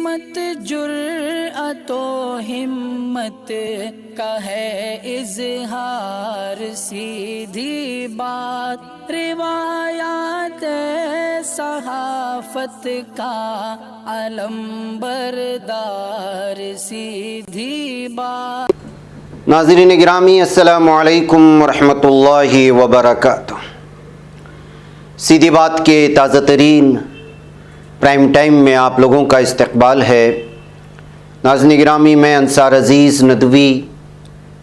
سمت جرأت و ہمت کا ہے اظہار، سیدھی بات روایات صحافت کا علم بردار، سیدھی بات۔ ناظرین گرامی السلام علیکم ورحمۃ اللہ وبرکاتہ۔ سیدھی بات کے تازہ ترین پرائم ٹائم میں آپ لوگوں کا استقبال ہے۔ ناظرین گرامی، میں انصار عزیز ندوی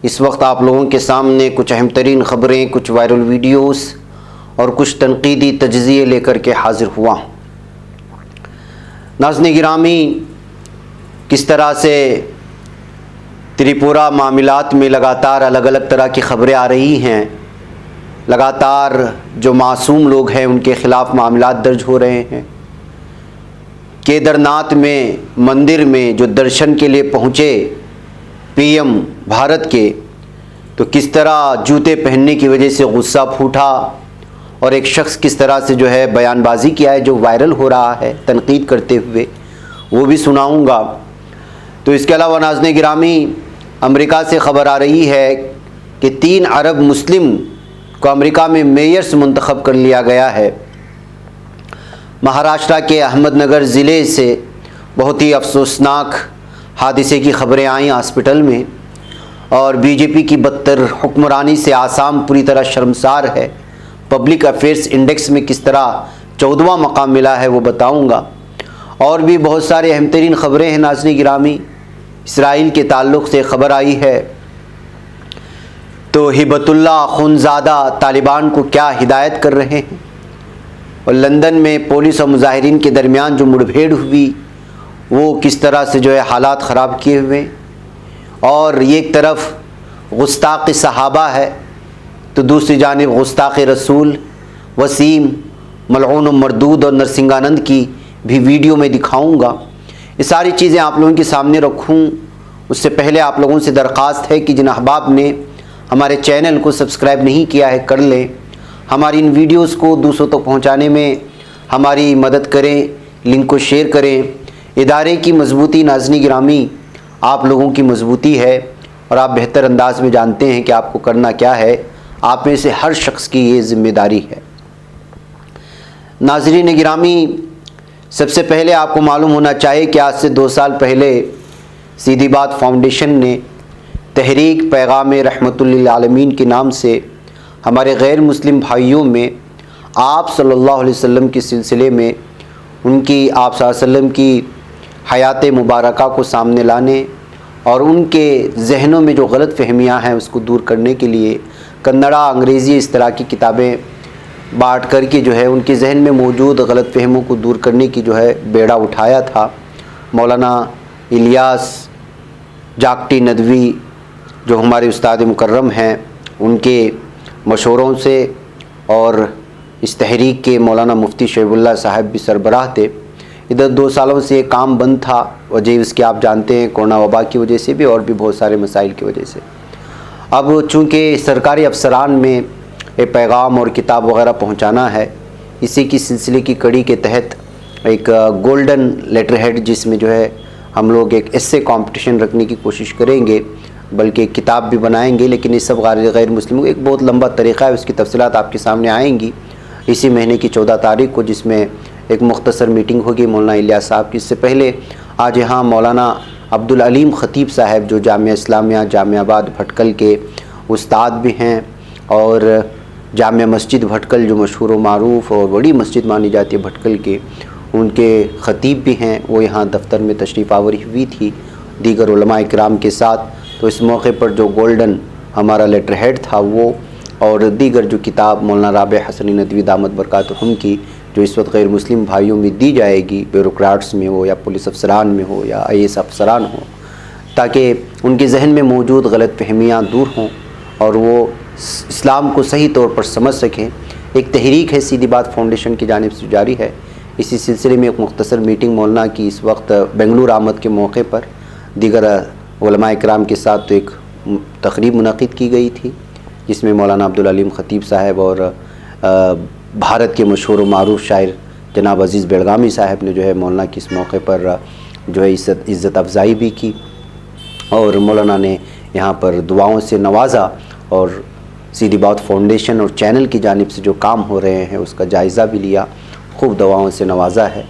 اس وقت آپ لوگوں کے سامنے کچھ اہم ترین خبریں، کچھ وائرل ویڈیوز اور کچھ تنقیدی تجزیے لے کر کے حاضر ہوا۔ ناظرین گرامی، کس طرح سے تریپورہ معاملات میں لگاتار الگ الگ طرح کی خبریں آ رہی ہیں، لگاتار جو معصوم لوگ ہیں ان کے خلاف معاملات درج ہو رہے ہیں۔ کیدر ناتھ میں مندر میں جو درشن کے لیے پہنچے پی ایم بھارت کے، تو کس طرح جوتے پہننے کی وجہ سے غصہ پھوٹا اور ایک شخص کس طرح سے جو ہے بیان بازی کیا ہے جو وائرل ہو رہا ہے تنقید کرتے ہوئے، وہ بھی سناؤں گا۔ تو اس کے علاوہ ناظرین گرامی، امریکہ سے خبر آ رہی ہے کہ 3 عرب مسلم کو امریکہ میں میئرز منتخب کر لیا گیا ہے۔ مہاراشٹرا کے احمد نگر ضلع سے بہت ہی افسوسناک حادثے کی خبریں آئیں ہاسپٹل میں، اور بی جے پی کی بدتر حکمرانی سے آسام پوری طرح شرمسار ہے۔ پبلک افیئرز انڈیکس میں کس طرح 14واں مقام ملا ہے وہ بتاؤں گا، اور بھی بہت سارے اہم ترین خبریں ہیں۔ ناظرین گرامی، اسرائیل کے تعلق سے خبر آئی ہے تو ہبت اللہ اخونزادہ طالبان کو کیا ہدایت کر رہے ہیں، اور لندن میں پولیس اور مظاہرین کے درمیان جو مڑ بھیڑ ہوئی وہ کس طرح سے جو ہے حالات خراب کیے ہوئے، اور ایک طرف گستاخ صحابہ ہے تو دوسری جانب گستاخ رسول وسیم ملعون و مردود اور نرسنگانند کی بھی ویڈیو میں دکھاؤں گا۔ یہ ساری چیزیں آپ لوگوں کے سامنے رکھوں اس سے پہلے آپ لوگوں سے درخواست ہے کہ جن احباب نے ہمارے چینل کو سبسکرائب نہیں کیا ہے کر لیں، ہماری ان ویڈیوز کو دوسروں تک پہنچانے میں ہماری مدد کریں، لنک کو شیئر کریں۔ ادارے کی مضبوطی ناظرین گرامی آپ لوگوں کی مضبوطی ہے، اور آپ بہتر انداز میں جانتے ہیں کہ آپ کو کرنا کیا ہے۔ آپ میں سے ہر شخص کی یہ ذمہ داری ہے۔ ناظرین گرامی، سب سے پہلے آپ کو معلوم ہونا چاہیے کہ آج سے 2 سال پہلے سیدھی بات فاؤنڈیشن نے تحریک پیغام رحمت للعالمین کے نام سے ہمارے غیر مسلم بھائیوں میں آپ صلی اللہ علیہ وسلم کے سلسلے میں ان کی آپ صلی اللہ علیہ وسلم کی حیات مبارکہ کو سامنے لانے اور ان کے ذہنوں میں جو غلط فہمیاں ہیں اس کو دور کرنے کے لیے کنڑا، انگریزی اس طرح کی کتابیں بانٹ کر کے جو ہے ان کے ذہن میں موجود غلط فہموں کو دور کرنے کی جو ہے بیڑا اٹھایا تھا۔ مولانا الیاس جاگٹی ندوی جو ہمارے استاد مکرم ہیں، ان کے مشوروں سے، اور اس تحریک کے مولانا مفتی شعیب اللہ صاحب بھی سربراہ تھے۔ ادھر 2 سالوں سے یہ کام بند تھا، وجہ اس کے آپ جانتے ہیں کورونا وبا کی وجہ سے بھی، اور بھی بہت سارے مسائل کی وجہ سے۔ اب چونکہ سرکاری افسران میں یہ پیغام اور کتاب وغیرہ پہنچانا ہے، اسی کی سلسلے کی کڑی کے تحت ایک گولڈن لیٹر ہیڈ جس میں جو ہے ہم لوگ ایک ایسے کمپٹیشن رکھنے کی کوشش کریں گے، بلکہ ایک کتاب بھی بنائیں گے، لیکن اس سب غیر مسلموں کو ایک بہت لمبا طریقہ ہے، اس کی تفصیلات آپ کے سامنے آئیں گی اسی مہینے کی 14 تاریخ کو، جس میں ایک مختصر میٹنگ ہوگی مولانا الیاس صاحب کی۔ اس سے پہلے آج یہاں مولانا عبدالعلیم خطیب صاحب جو جامعہ اسلامیہ جامعہ آباد بھٹکل کے استاد بھی ہیں، اور جامع مسجد بھٹکل جو مشہور و معروف اور بڑی مسجد مانی جاتی ہے بھٹکل کے، ان کے خطیب بھی ہیں، وہ یہاں دفتر میں تشریف آوری ہوئی تھی دیگر علماء کرام کے ساتھ۔ تو اس موقع پر جو گولڈن ہمارا لیٹر ہیڈ تھا وہ، اور دیگر جو کتاب مولانا رابع حسنی ندوی دامت برکاتہم کی جو اس وقت غیر مسلم بھائیوں میں دی جائے گی، بیوروکراٹس میں ہو یا پولیس افسران میں ہو یا IAS افسران ہوں، تاکہ ان کے ذہن میں موجود غلط فہمیاں دور ہوں اور وہ اسلام کو صحیح طور پر سمجھ سکیں۔ ایک تحریک ہے سیدھی بات فاؤنڈیشن کی جانب سے جاری ہے۔ اسی سلسلے میں ایک مختصر میٹنگ مولانا کی اس وقت بنگلور آمد کے موقع پر دیگر علماء کرام کے ساتھ ایک تقریب منعقد کی گئی تھی، جس میں مولانا عبدالعلیم خطیب صاحب اور بھارت کے مشہور و معروف شاعر جناب عزیز بیلگامی صاحب نے جو ہے مولانا کی اس موقع پر جو ہے عزت افزائی بھی کی اور مولانا نے یہاں پر دعاؤں سے نوازا اور سیدھی بات فاؤنڈیشن اور چینل کی جانب سے جو کام ہو رہے ہیں اس کا جائزہ بھی لیا، خوب دعاؤں سے نوازا ہے۔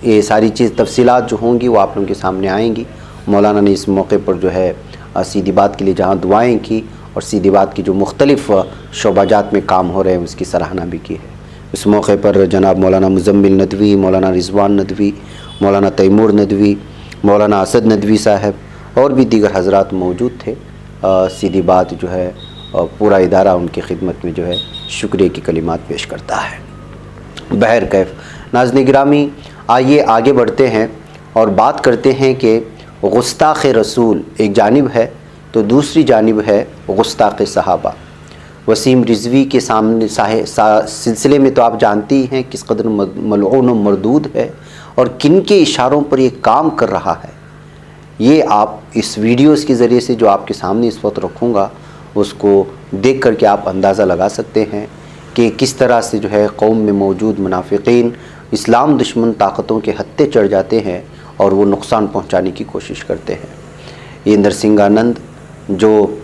یہ ساری چیز تفصیلات جو ہوں گی وہ آپ لوگوں کے سامنے آئیں گی۔ مولانا نے اس موقع پر جو ہے سیدھی بات کے لیے جہاں دعائیں کی اور سیدھی بات کی جو مختلف شعبہ جات میں کام ہو رہے ہیں اس کی سراہنا بھی کی ہے۔ اس موقع پر جناب مولانا مزمل ندوی، مولانا رضوان ندوی، مولانا تیمور ندوی، مولانا اسد ندوی صاحب اور بھی دیگر حضرات موجود تھے۔ سیدھی بات جو ہے پورا ادارہ ان کی خدمت میں جو ہے شکریہ کی کلمات پیش کرتا ہے۔ بہرکیف ناظرین گرامی، آئیے آگے بڑھتے ہیں اور بات کرتے ہیں کہ گستاخ رسول ایک جانب ہے تو دوسری جانب ہے گستاخ صحابہ۔ وسیم رضوی کے سامنے سلسلے میں تو آپ جانتے ہی ہیں کس قدر ملعون و مردود ہے اور کن کے اشاروں پر یہ کام کر رہا ہے۔ یہ آپ اس ویڈیوز کے ذریعے سے جو آپ کے سامنے اس وقت رکھوں گا اس کو دیکھ کر کے آپ اندازہ لگا سکتے ہیں کہ کس طرح سے جو ہے قوم میں موجود منافقین اسلام دشمن طاقتوں کے ہتھے چڑھ جاتے ہیں اور وہ نقصان پہنچانے کی کوشش کرتے ہیں۔ یہ نرسنگانند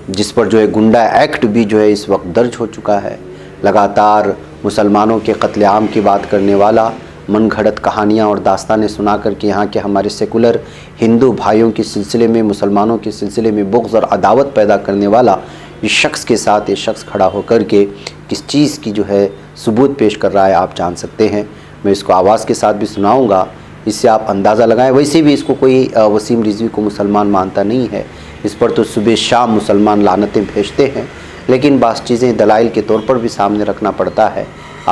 جس پر جو ہے گنڈا ایکٹ بھی جو ہے اس وقت درج ہو چکا ہے، لگاتار مسلمانوں کے قتل عام کی بات کرنے والا، من گھڑت کہانیاں اور داستانیں سنا کر کے یہاں کے ہمارے سیکولر ہندو بھائیوں کے سلسلے میں، مسلمانوں کے سلسلے میں بغض اور عداوت پیدا کرنے والا اس شخص کے ساتھ یہ شخص کھڑا ہو کر کے کس چیز کی جو ہے ثبوت پیش کر رہا ہے آپ جان سکتے ہیں۔ میں اس کو آواز کے ساتھ بھی سناؤں گا، اس سے آپ اندازہ لگائیں۔ ویسے بھی اس کو کوئی وسیم رضوی کو مسلمان مانتا نہیں ہے، اس پر تو صبح شام مسلمان لعنتیں بھیجتے ہیں، لیکن بعض چیزیں دلائل کے طور پر بھی سامنے رکھنا پڑتا ہے۔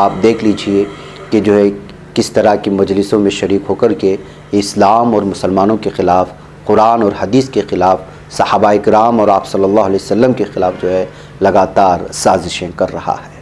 آپ دیکھ لیجئے کہ جو ہے کس طرح کی مجلسوں میں شریک ہو کر کے اسلام اور مسلمانوں کے خلاف، قرآن اور حدیث کے خلاف، صحابہ کرام اور آپ صلی اللہ علیہ وسلم کے خلاف جو ہے لگاتار سازشیں کر رہا ہے۔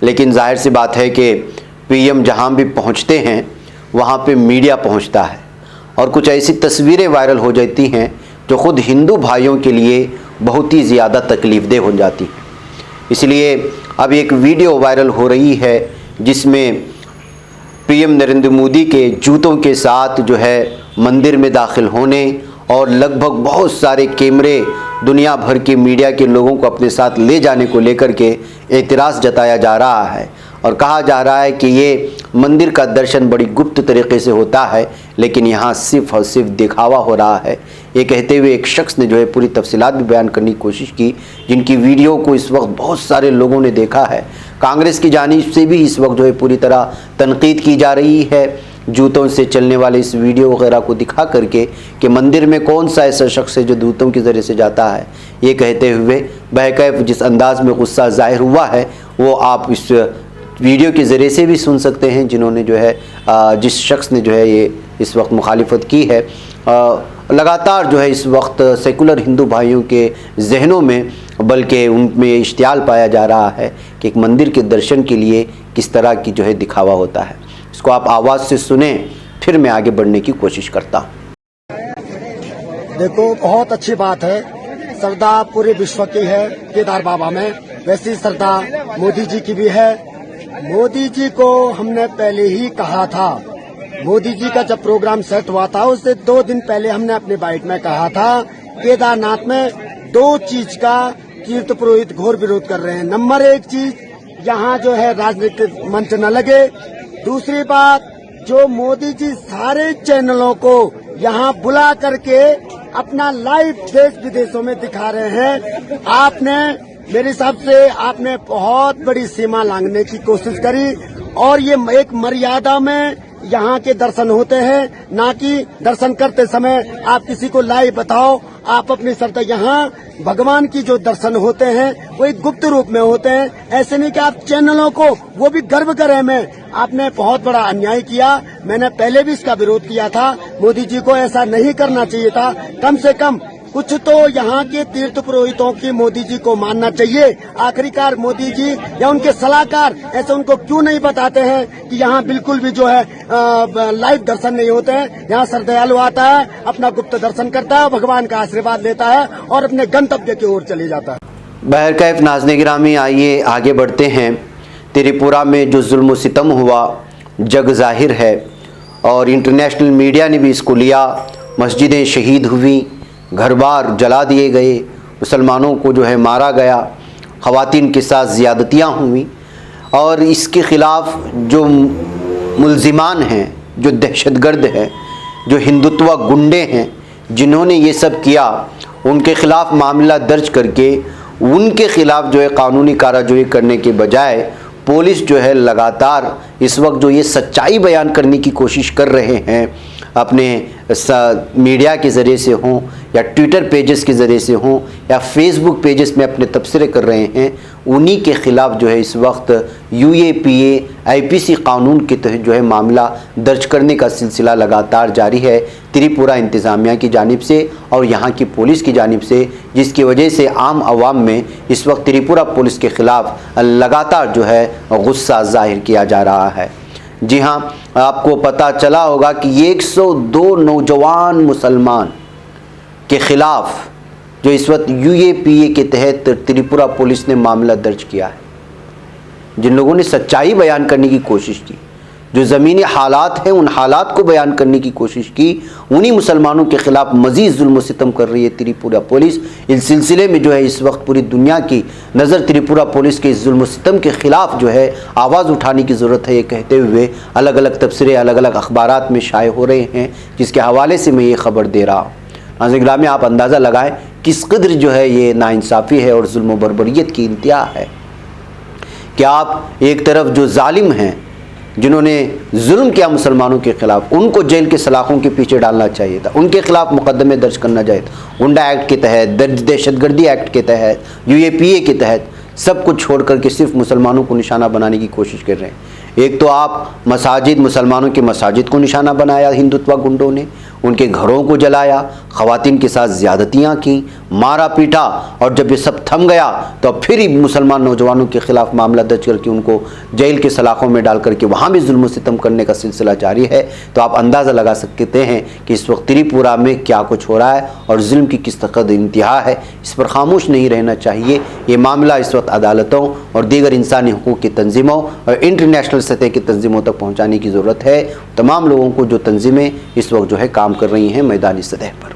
لیکن ظاہر سی بات ہے کہ پی ایم جہاں بھی پہنچتے ہیں وہاں پہ میڈیا پہنچتا ہے اور کچھ ایسی تصویریں وائرل ہو جاتی ہیں جو خود ہندو بھائیوں کے لیے بہت ہی زیادہ تکلیف دہ ہو جاتی ہیں۔ اس لیے اب ایک ویڈیو وائرل ہو رہی ہے جس میں پی ایم نریندر مودی کے جوتوں کے ساتھ جو ہے مندر میں داخل ہونے اور لگ بھگ بہت سارے کیمرے دنیا بھر کے میڈیا کے لوگوں کو اپنے ساتھ لے جانے کو لے کر کے اعتراض جتایا جا رہا ہے اور کہا جا رہا ہے کہ یہ مندر کا درشن بڑی گپت طریقے سے ہوتا ہے، لیکن یہاں صرف اور صرف دکھاوا ہو رہا ہے۔ یہ کہتے ہوئے ایک شخص نے جو ہے پوری تفصیلات بھی بیان کرنے کی کوشش کی، جن کی ویڈیو کو اس وقت بہت سارے لوگوں نے دیکھا ہے۔ کانگریس کی جانب سے بھی اس وقت جو ہے پوری طرح تنقید کی جا رہی ہے جوتوں سے چلنے والے اس ویڈیو وغیرہ کو دکھا کر کے کہ مندر میں کون سا ایسا شخص ہے جو جوتوں کے ذریعے سے جاتا ہے۔ یہ کہتے ہوئے بہرکیف جس انداز میں غصہ ظاہر ہوا ہے وہ آپ اس ویڈیو کے ذریعے سے بھی سن سکتے ہیں، جنہوں نے جو ہے جس شخص نے جو ہے یہ اس وقت مخالفت کی ہے۔ لگاتار جو ہے اس وقت سیکولر ہندو بھائیوں کے ذہنوں میں بلکہ ان میں اشتعال پایا جا رہا ہے کہ ایک مندر کے درشن کے لیے کس طرح کی جو ہے دکھاوا ہوتا ہے۔ اس کو آپ آواز سے سنیں، پھر میں آگے بڑھنے کی کوشش کرتا ہوں۔ دیکھو بہت اچھی بات ہے، سردا پورے وشو کی ہے کیدار بابا میں، ویسی سردا مودی جی کی بھی ہے۔ مودی جی کو ہم نے پہلے ہی کہا تھا، مودی جی کا جب پروگرام سیٹ ہوا تھا اس سے 2 دن پہلے ہم نے اپنے بائٹ میں کہا تھا کیدار ناتھ میں 2 چیز کا تیرتھ پروہت گھور وروଧ کر رہے ہیں۔ نمبر 1 چیز، یہاں جو ہے راجنیتک منچ نہ لگے۔ دوسری بات، جو مودی جی سارے چینلوں کو یہاں بلا کر کے اپنا لائیو دیش ودیشوں میں دکھا رہے ہیں، آپ نے میرے حساب سے آپ نے بہت بڑی سیما لانگنے کی کوشش کری، اور یہ ایک مریادا میں یہاں کے درشن ہوتے ہیں، نہ کہ درشن کرتے سمے آپ کسی کو لائیو بتاؤ۔ آپ اپنی سرتا یہاں بھگوان کی جو درشن ہوتے ہیں وہ ایک گپت روپ میں ہوتے ہیں، ایسے نہیں کہ آپ چینلوں کو وہ بھی گرو کریں میں۔ آپ نے بہت بڑا انیائی کیا، میں نے پہلے بھی اس کا وروଧ کیا تھا، مودی جی کو ایسا نہیں کرنا چاہیے تھا۔ کم سے کم کچھ تو یہاں کے تیرتھ پروہتوں کی مودی جی کو ماننا چاہیے۔ آخری کار مودی جی یا ان کے صلاحکار ایسے ان کو کیوں نہیں بتاتے ہیں کہ یہاں بالکل بھی جو ہے لائیو درشن نہیں ہوتے ہیں، یہاں سردیالو آتا ہے، اپنا گپت درشن کرتا ہے، بھگوان کا آشیرواد لیتا ہے اور اپنے گنتویہ کی اور چلے جاتا ہے۔ بہرکیف ناظرین گرامی، آئیے آگے بڑھتے ہیں۔ تریپورہ میں جو ظلم و ستم ہوا جگ ظاہر ہے اور انٹرنیشنل میڈیا نے بھی اس کو لیا۔ مسجدیں شہید ہوئیں، گھر بار جلا دیے گئے، مسلمانوں کو جو ہے مارا گیا، خواتین کے ساتھ زیادتیاں ہوئیں، اور اس کے خلاف جو ملزمان ہیں، جو دہشت گرد ہیں، جو ہندوتوا گنڈے ہیں، جنہوں نے یہ سب کیا، ان کے خلاف معاملہ درج کر کے ان کے خلاف جو ہے قانونی کارروائی کرنے کے بجائے پولیس جو ہے لگاتار اس وقت جو یہ سچائی بیان کرنے کی کوشش کر رہے ہیں، اپنے میڈیا کے ذریعے سے ہوں یا ٹویٹر پیجز کے ذریعے سے ہوں یا فیس بک پیجز میں اپنے تبصرے کر رہے ہیں، انہی کے خلاف جو ہے اس وقت UAPA IPC قانون کے تحت جو ہے معاملہ درج کرنے کا سلسلہ لگاتار جاری ہے تریپورہ انتظامیہ کی جانب سے اور یہاں کی پولیس کی جانب سے، جس کی وجہ سے عام عوام میں اس وقت تریپورہ پولیس کے خلاف لگاتار جو ہے غصہ ظاہر کیا جا رہا ہے۔ جی ہاں، آپ کو پتہ چلا ہوگا کہ 102 نوجوان مسلمان کے خلاف جو اس وقت UAPA کے تحت تریپورہ پولیس نے معاملہ درج کیا ہے۔ جن لوگوں نے سچائی بیان کرنے کی کوشش کی، جو زمینی حالات ہیں ان حالات کو بیان کرنے کی کوشش کی، انہی مسلمانوں کے خلاف مزید ظلم و ستم کر رہی ہے تریپورہ پولیس۔ اس سلسلے میں جو ہے اس وقت پوری دنیا کی نظر تریپورہ پولیس کے اس ظلم و ستم کے خلاف جو ہے آواز اٹھانے کی ضرورت ہے، یہ کہتے ہوئے الگ الگ تبصرے الگ الگ اخبارات میں شائع ہو رہے ہیں، جس کے حوالے سے میں یہ خبر دے رہا ہوں۔ ناظرین گرامی، آپ اندازہ لگائیں کس قدر جو ہے یہ ناانصافی ہے اور ظلم و بربریت کی انتہا ہے کہ آپ ایک طرف جو ظالم ہیں جنہوں نے ظلم کیا مسلمانوں کے خلاف، ان کو جیل کے سلاخوں کے پیچھے ڈالنا چاہیے تھا، ان کے خلاف مقدمے درج کرنا چاہیے تھا، گنڈا ایکٹ کے تحت، دہشت گردی ایکٹ کے تحت، UAPA کے تحت، سب کچھ چھوڑ کر کے صرف مسلمانوں کو نشانہ بنانے کی کوشش کر رہے ہیں۔ ایک تو آپ مساجد، مسلمانوں کے مساجد کو نشانہ بنایا ہندوتوا گنڈوں نے، ان کے گھروں کو جلایا، خواتین کے ساتھ زیادتیاں کیں، مارا پیٹا، اور جب یہ سب تھم گیا تو اب پھر مسلمان نوجوانوں کے خلاف معاملہ درج کر کے ان کو جیل کے سلاخوں میں ڈال کر کے وہاں بھی ظلم و ستم کرنے کا سلسلہ جاری ہے۔ تو آپ اندازہ لگا سکتے ہیں کہ اس وقت تریپورہ میں کیا کچھ ہو رہا ہے اور ظلم کی کس قدر انتہا ہے۔ اس پر خاموش نہیں رہنا چاہیے۔ یہ معاملہ اس وقت عدالتوں اور دیگر انسانی حقوق کی تنظیموں اور انٹرنیشنل سطح کی تنظیموں تک پہنچانے کی ضرورت ہے، تمام لوگوں کو جو تنظیمیں اس وقت جو ہے کام کر رہی ہیں میدانی سطح پر۔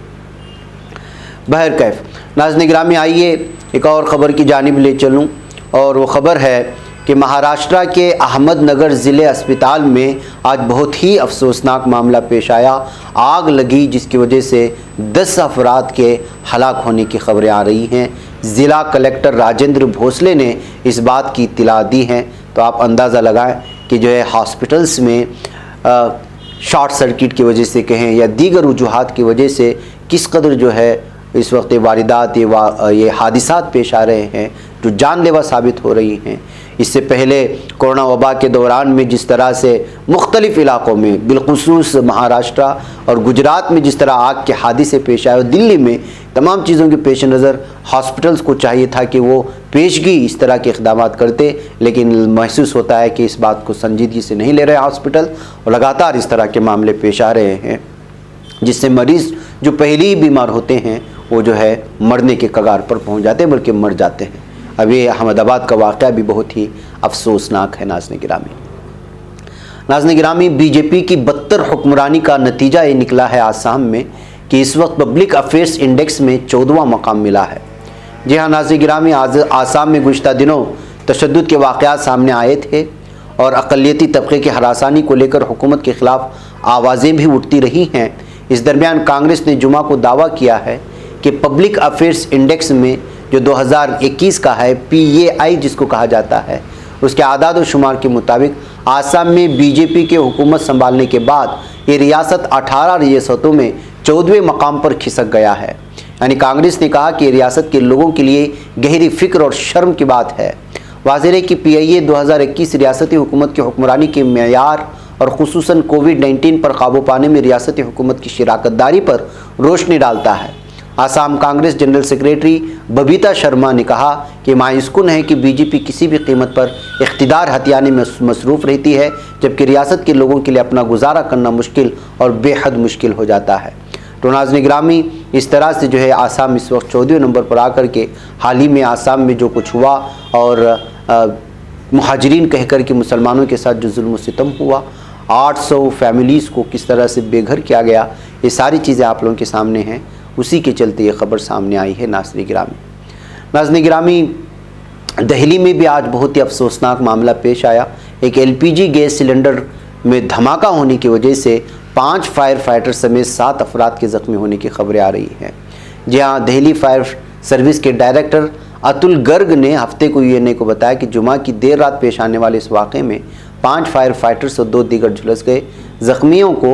بہرکیف ناظرین گرامی، آئیے ایک اور خبر کی جانب لے چلوں، اور وہ خبر ہے کہ مہاراشٹرا کے احمد نگر ضلع اسپتال میں آج بہت ہی افسوسناک معاملہ پیش آیا۔ آگ لگی جس کی وجہ سے 10 افراد کے ہلاک ہونے کی خبریں آ رہی ہیں۔ ضلع کلکٹر راجندر بھوسلے نے اس بات کی اطلاع دی ہے۔ تو آپ اندازہ لگائیں کہ جو ہے ہاسپٹلس میں شارٹ سرکٹ کی وجہ سے کہیں یا دیگر وجوہات کی وجہ سے کس قدر جو ہے اس وقت واردات، یہ حادثات پیش آ رہے ہیں جو جان لیوا ثابت ہو رہی ہیں۔ اس سے پہلے کورونا وبا کے دوران میں جس طرح سے مختلف علاقوں میں بالخصوص مہاراشٹرا اور گجرات میں جس طرح آگ کے حادثے پیش آئے، اور دلی میں تمام چیزوں کے پیش نظر ہاسپٹلز کو چاہیے تھا کہ وہ پیشگی اس طرح کے اقدامات کرتے، لیکن محسوس ہوتا ہے کہ اس بات کو سنجیدگی سے نہیں لے رہے ہاسپٹل، اور لگاتار اس طرح کے معاملے پیش آ رہے ہیں جس سے مریض جو پہلے ہی بیمار ہوتے ہیں وہ جو ہے مرنے کے کگار پر پہنچ جاتے ہیں، بلکہ مر جاتے ہیں۔ اب یہ احمد آباد کا واقعہ بھی بہت ہی افسوسناک ہے۔ ناظرین گرامی، بی جے پی کی بدتر حکمرانی کا نتیجہ یہ نکلا ہے آسام میں کہ اس وقت پبلک افیئرس انڈیکس میں 14واں مقام ملا ہے۔ جی ہاں ناظرین گرامی، آسام میں گزشتہ دنوں تشدد کے واقعات سامنے آئے تھے اور اقلیتی طبقے کی ہراسانی کو لے کر حکومت کے خلاف آوازیں بھی اٹھتی رہی ہیں۔ اس درمیان کانگریس نے جمعہ کو دعویٰ کیا ہے کہ پبلک افیئرس انڈیکس میں جو 2021 کا ہے، PAI جس کو کہا جاتا ہے، اس کے اعداد و شمار کے مطابق آسام میں بی جے پی کے حکومت سنبھالنے کے بعد یہ ریاست 18 ریاستوں میں 14ویں مقام پر کھسک گیا ہے۔ یعنی کانگریس نے کہا کہ ریاست کے لوگوں کے لیے گہری فکر اور شرم کی بات ہے۔ واضح ہے کہ PIA 2021 ریاستی حکومت کی حکمرانی کے معیار اور خصوصاً کووڈ-19 پر قابو پانے میں ریاستی حکومت کی شراکت داری پر روشنی ڈالتا ہے۔ آسام کانگریس جنرل سیکریٹری ببیتا شرما نے کہا کہ مایوس کن ہے کہ بی جے پی کسی بھی قیمت پر اقتدار ہتھیانے میں مصروف رہتی ہے، جبکہ ریاست کے لوگوں کے لیے اپنا گزارا کرنا مشکل اور بے حد مشکل ہو جاتا ہے۔ تو ناظرین گرامی، اس طرح سے جو ہے آسام اس وقت 14ویں نمبر پر آ کر کے حال ہی میں آسام میں جو کچھ ہوا اور مہاجرین کہہ کر کے مسلمانوں کے ساتھ جو ظلم و ستم ہوا، 800 فیملیز کو کس طرح سے بے گھر کیا گیا، یہ ساری چیزیں آپ لوگوں کے سامنے ہیں۔ اسی کے چلتے یہ خبر سامنے آئی ہے۔ ناظرین گرامی، دہلی میں بھی آج بہت ہی افسوسناک معاملہ پیش آیا۔ ایک LPG گیس سلنڈر میں دھماکہ ہونے کی وجہ سے 5 فائر فائٹر سمیت 7 افراد کے زخمی ہونے کی خبریں آ رہی ہیں۔ جی ہاں، دہلی فائر سروس کے ڈائریکٹر اتل گرگ نے ہفتے کو UNA کو بتایا کہ جمعہ کی دیر رات پیش آنے والے اس واقعے میں 5 فائر فائٹرز اور 2 دیگر جھلس گئے۔ زخمیوں کو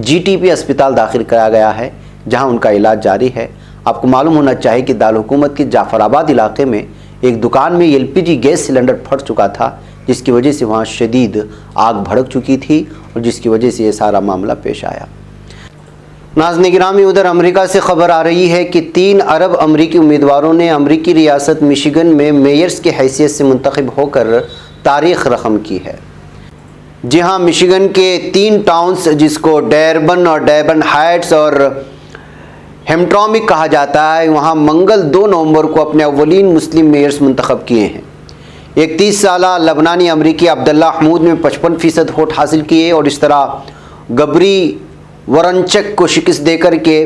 GTP اسپتال داخل کرایا گیا ہے، جہاں ان کا علاج جاری ہے۔ آپ کو معلوم ہونا چاہیے کہ دارالحکومت کے جعفر آباد علاقے میں ایک دکان میں LPG گیس سلنڈر پھٹ چکا تھا، جس کی وجہ سے وہاں شدید آگ بھڑک چکی تھی اور جس کی وجہ سے یہ سارا معاملہ پیش آیا۔ ناظرین گرامی، ادھر امریکہ سے خبر آ رہی ہے کہ 3 ارب امریکی امیدواروں نے امریکی ریاست مشیگن میں میئرز کی حیثیت سے منتخب ہو کر تاریخ رقم کی ہے۔ جی ہاں، مشیگن کے 3 ٹاؤنز جس کو ڈیربن اور ڈیربن ہائٹس اور ہیمٹرامک کہا جاتا ہے، وہاں منگل 2 نومبر کو اپنے اولین مسلم میئرز منتخب کیے ہیں۔ ایک 30 سالہ لبنانی امریکی عبداللہ حمود نے 55% ووٹ حاصل کیے اور اس طرح گبری ورنچک کو شکست دے کر کے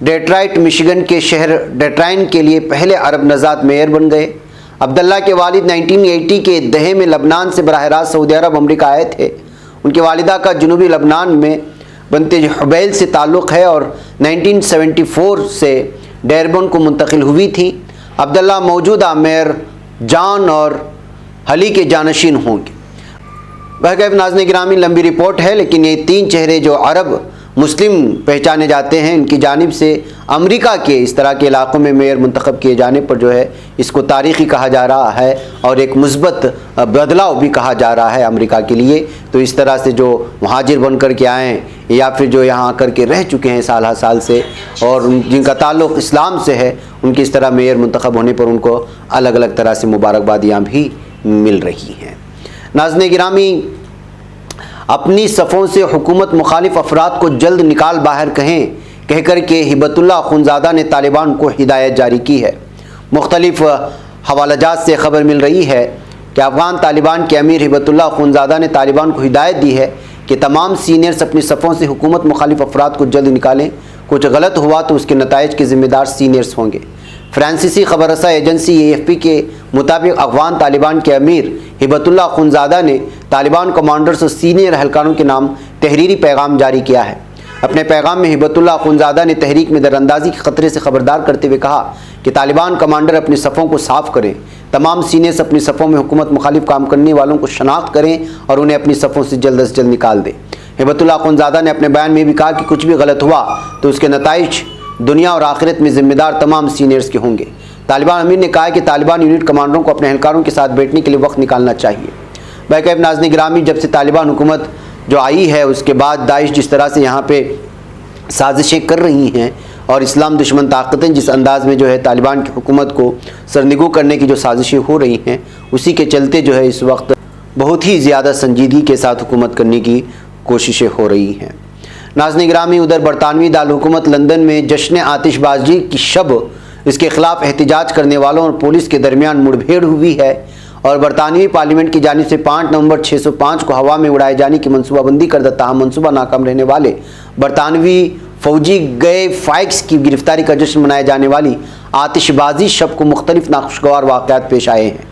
ڈیٹرائٹ مشیگن کے شہر ڈیٹرائن کے لیے پہلے عرب نژاد میئر بن گئے۔ عبداللہ کے والد 1980 کے دہے میں لبنان سے براہ راست سعودی عرب امریکہ آئے تھے۔ ان کی والدہ کا جنوبی لبنان میں بنتے حبیل سے تعلق ہے اور 1974 سے ڈیربن کو منتقل ہوئی تھی۔ عبداللہ موجودہ میئر جان اور ہلی کے جانشین ہوں گے۔ بہرکیف ناظرین گرامی، لمبی رپورٹ ہے، لیکن یہ 3 چہرے جو عرب مسلم پہچانے جاتے ہیں، ان کی جانب سے امریکہ کے اس طرح کے علاقوں میں میئر منتخب کیے جانے پر جو ہے اس کو تاریخی کہا جا رہا ہے اور ایک مثبت بدلاؤ بھی کہا جا رہا ہے امریکہ کے لیے۔ تو اس طرح سے جو مہاجر بن کر کے آئے ہیں یا پھر جو یہاں آ کر کے رہ چکے ہیں سال ہر سال سے اور جن کا تعلق اسلام سے ہے، ان کی اس طرح میئر منتخب ہونے پر ان کو الگ الگ طرح سے مبارکبادیاں بھی مل رہی ہیں۔ ناظرین گرامی، اپنی صفوں سے حکومت مخالف افراد کو جلد نکال باہر کہہ کر کے ہبت اللہ اخونزادہ نے طالبان کو ہدایت جاری کی ہے۔ مختلف حوالہ جات سے خبر مل رہی ہے کہ افغان طالبان کے امیر ہبت اللہ اخونزادہ نے طالبان کو ہدایت دی ہے کہ تمام سینئرز اپنی صفوں سے حکومت مخالف افراد کو جلد نکالیں، کچھ غلط ہوا تو اس کے نتائج کے ذمہ دار سینئرز ہوں گے۔ فرانسیسی خبر رساں ایجنسی AFP کے مطابق افغان طالبان کے امیر ہبت اللہ اخونزادہ نے طالبان کمانڈرز اور سینئر اہلکاروں کے نام تحریری پیغام جاری کیا ہے۔ اپنے پیغام میں ہبت اللہ اخونزادہ نے تحریک میں در اندازی کے خطرے سے خبردار کرتے ہوئے کہا کہ طالبان کمانڈر اپنی صفوں کو صاف کریں، تمام سینئرز اپنی صفوں میں حکومت مخالف کام کرنے والوں کو شناخت کریں اور انہیں اپنی صفوں سے جلد از جلد نکال دیں۔ ہبت اللہ اخونزادہ نے اپنے بیان میں بھی کہا کہ کچھ بھی غلط ہوا تو اس کے نتائج دنیا اور آخرت میں ذمہ دار تمام سینئرز کے ہوں گے۔ طالبان امیر نے کہا کہ طالبان یونٹ کمانڈروں کو اپنے اہلکاروں کے ساتھ بیٹھنے کے لیے وقت نکالنا چاہیے۔ بہرکیف ناظرین گرامی، جب سے طالبان حکومت جو آئی ہے اس کے بعد داعش جس طرح سے یہاں پہ سازشیں کر رہی ہیں اور اسلام دشمن طاقتیں جس انداز میں جو ہے طالبان کی حکومت کو سرنگو کرنے کی جو سازشیں ہو رہی ہیں، اسی کے چلتے جو ہے اس وقت بہت ہی زیادہ سنجیدگی کے ساتھ حکومت کرنے کی کوششیں ہو رہی ہیں۔ ناظرین گرامی، ادھر برطانوی دارالحکومت لندن میں جشن آتش بازی کی شب اس کے خلاف احتجاج کرنے والوں اور پولیس کے درمیان مڑ بھیڑ ہوئی ہے اور برطانوی پارلیمنٹ کی جانب سے 5 نومبر 605 کو ہوا میں اڑائے جانے کی منصوبہ بندی کردہ تاہم منصوبہ ناکام رہنے والے برطانوی فوجی گئے فائکس کی گرفتاری کا جشن منائے جانے والی آتش بازی شب کو مختلف ناخوشگوار واقعات پیش آئے ہیں۔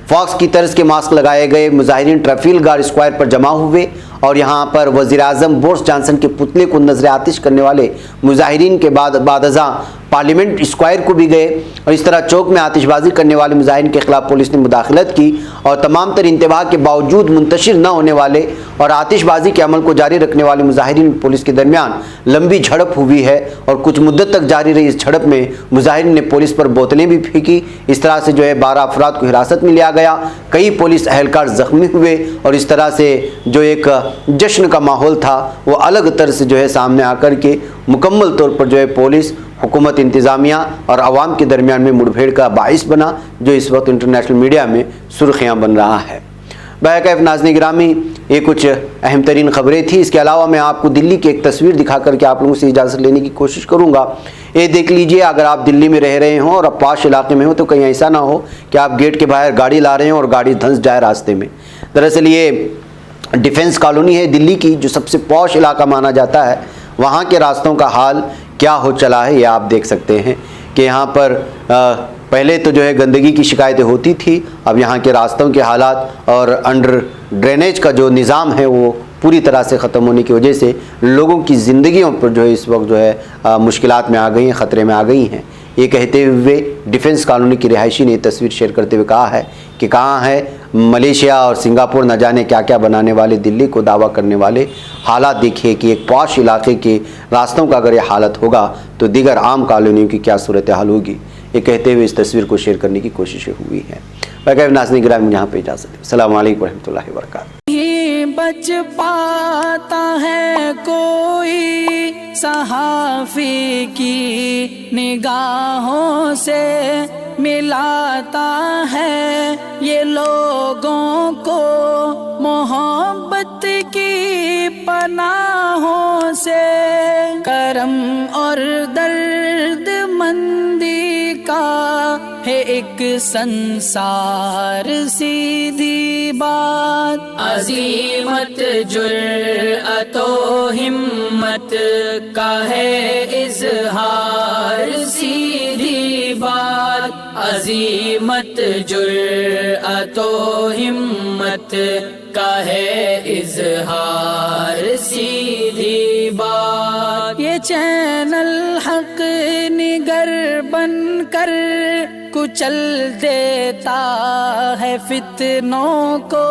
فاکس کی طرز کے ماسک لگائے گئے مظاہرین ٹریفلگر اسکوائر پر جمع ہوئے اور یہاں پر وزیر اعظم بورس جانسن کے پتلے کو نظر آتش کرنے والے مظاہرین کے بعد ازاں پارلیمنٹ اسکوائر کو بھی گئے اور اس طرح چوک میں آتش بازی کرنے والے مظاہرین کے خلاف پولیس نے مداخلت کی اور تمام تر انتباہ کے باوجود منتشر نہ ہونے والے اور آتش بازی کے عمل کو جاری رکھنے والے مظاہرین پولیس کے درمیان لمبی جھڑپ ہوئی ہے اور کچھ مدت تک جاری رہی اس جھڑپ میں مظاہرین نے پولیس پر بوتلیں بھی پھینکی۔ اس طرح سے جو ہے 12 افراد کو حراست میں لیا گیا، کئی پولیس اہلکار زخمی ہوئے اور اس طرح سے جو ایک جشن کا ماحول تھا وہ الگ طرح سے جو ہے سامنے آ کر کے مکمل طور پر جو ہے پولیس، حکومت، انتظامیہ اور عوام کے درمیان میں مڑ بھیڑ کا باعث بنا، جو اس وقت انٹرنیشنل میڈیا میں سرخیاں بن رہا ہے۔ بہرکیف ناظرین گرامی، یہ کچھ اہم ترین خبریں تھیں۔ اس کے علاوہ میں آپ کو دلی کی ایک تصویر دکھا کر کے آپ لوگوں سے اجازت لینے کی کوشش کروں گا۔ یہ دیکھ لیجئے، اگر آپ دلی میں رہ رہے ہوں اور آپ پاش علاقے میں ہوں تو کہیں ایسا نہ ہو کہ آپ گیٹ کے باہر گاڑی لا رہے ہوں اور گاڑی دھنس جائے راستے میں۔ دراصل یہ ڈیفنس کالونی ہے دلی کی، جو سب سے پوش علاقہ مانا جاتا ہے۔ وہاں کے راستوں کا حال کیا ہو چلا ہے یہ آپ دیکھ سکتے ہیں کہ یہاں پر پہلے تو جو ہے گندگی کی شکایتیں ہوتی تھی، اب یہاں کے راستوں کے حالات اور انڈر ڈرینیج کا جو نظام ہے وہ پوری طرح سے ختم ہونے کی وجہ سے لوگوں کی زندگیوں پر جو ہے اس وقت جو ہے مشکلات میں آ گئی ہیں، خطرے میں آ گئی ہیں۔ یہ کہتے ہوئے ڈیفنس کالونی کی رہائشی نے یہ تصویر شیئر کرتے ہوئے کہا ہے کہ کہاں ہے ملیشیا اور سنگاپور نہ جانے کیا کیا بنانے والے دلی کو دعویٰ کرنے والے۔ حالات دیکھیے کہ ایک پوش علاقے کے راستوں کا اگر یہ حالت ہوگا تو دیگر عام کالونیوں کی کیا صورتحال ہوگی۔ یہ کہتے ہوئے اس تصویر کو شیئر کرنے کی کوششیں ہوئی ہیں۔ بہرکیف ناظرین گرامی، یہاں پہ اجازت ہے۔ السلام علیکم ورحمۃ اللہ وبرکاتہ۔ بچ پاتا ہے کوئی صحافی کی نگاہوں سے، ملاتا ہے یہ لوگوں کو محبت کی پناہوں سے، کرم اور درد مندی کا ہے ایک سنسار، سیدھی بات عظیمت جرأت و ہمت کا ہے اظہار، سیدھی بات عظیمت جرأت و ہمت کا ہے اظہار، سیدھی بات۔ یہ چینل حق نگر بن کر کچل دیتا ہے فتنوں کو،